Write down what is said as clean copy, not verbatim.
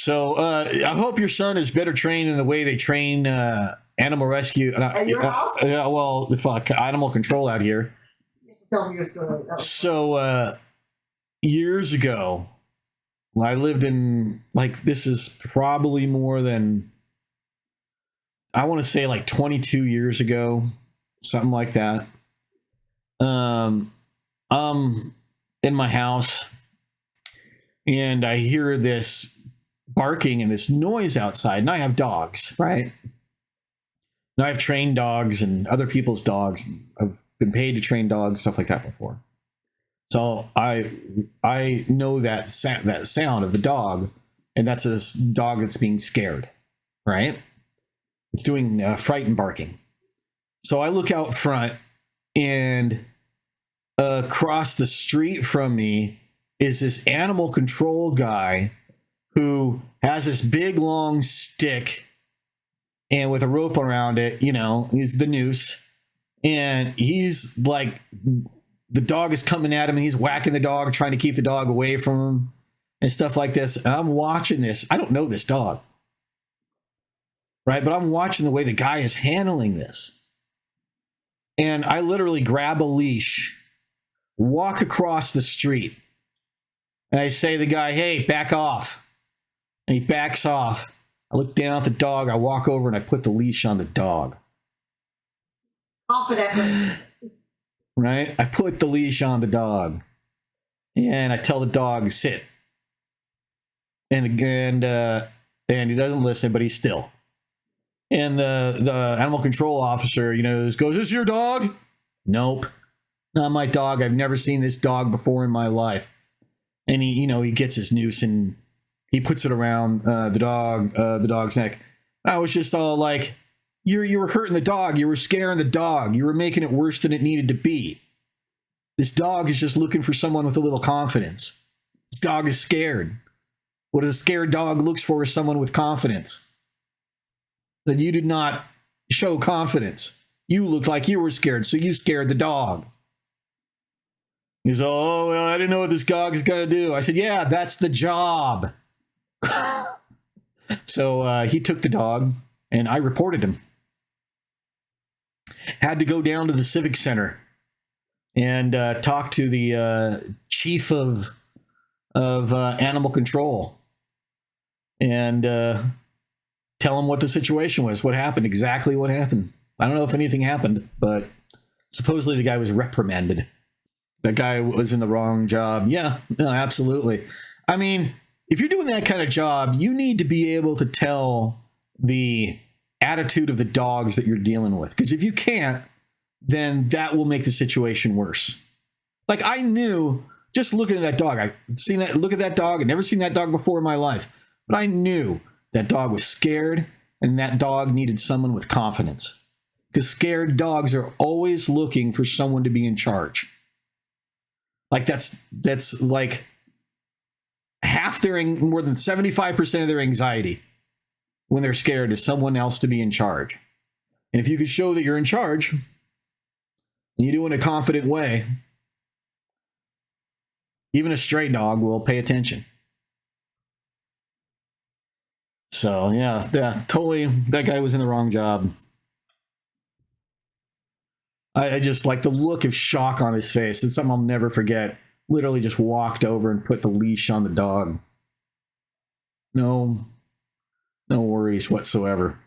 So I hope your son is better trained in the way they train animal rescue. At your house? Yeah, well, fuck, animal control out here. Tell me your story. So years ago, I lived in, like, this is probably more than, I want to say like 22 years ago, something like that. I'm in my house and I hear this barking and this noise outside, and I have dogs, right? And I've trained dogs and other people's dogs. I've been paid to train dogs, stuff like that before. So I know that sound of the dog, and that's a dog that's being scared, right? It's doing frightened barking. So I look out front, and across the street from me is this animal control guy who has this big long stick and with a rope around it, you know, is the noose. And he's like, the dog is coming at him and he's whacking the dog, trying to keep the dog away from him and stuff like this. And I'm watching this. I don't know this dog, right? But I'm watching the way the guy is handling this. And I literally grab a leash, walk across the street, and I say to the guy, hey, back off. And he backs off. I look down at the dog. I walk over and I put the leash on the dog. Confidently. Right? I put the leash on the dog. And I tell the dog, sit. And he doesn't listen, but he's still. And the animal control officer, you know, goes, is this your dog? Nope. Not my dog. I've never seen this dog before in my life. And he, you know, he gets his noose and he puts it around the dog's neck. I was just all like, you were hurting the dog. You were scaring the dog. You were making it worse than it needed to be. This dog is just looking for someone with a little confidence. This dog is scared. What a scared dog looks for is someone with confidence. That you did not show confidence. You looked like you were scared, so you scared the dog. He's, oh, well, I didn't know what this dog is going to do. I said, yeah, that's the job. So he took the dog, and I reported him. Had to go down to the Civic Center and talk to the chief of animal control and tell him what the situation was, what happened, exactly what happened. I don't know if anything happened, but supposedly the guy was reprimanded. That guy was in the wrong job. Yeah, no, absolutely. I mean, if you're doing that kind of job, you need to be able to tell the attitude of the dogs that you're dealing with. Because if you can't, then that will make the situation worse. Like, I knew, just looking at that dog, I've seen that, look at that dog. I'd never seen that dog before in my life. But I knew that dog was scared and that dog needed someone with confidence. Because scared dogs are always looking for someone to be in charge. Like, that's like half more than 75% of their anxiety when they're scared is someone else to be in charge. And if you can show that you're in charge, and you do it in a confident way, even a stray dog will pay attention. So, yeah, totally, that guy was in the wrong job. I just like the look of shock on his face. It's something I'll never forget. Literally just walked over and put the leash on the dog. No worries whatsoever.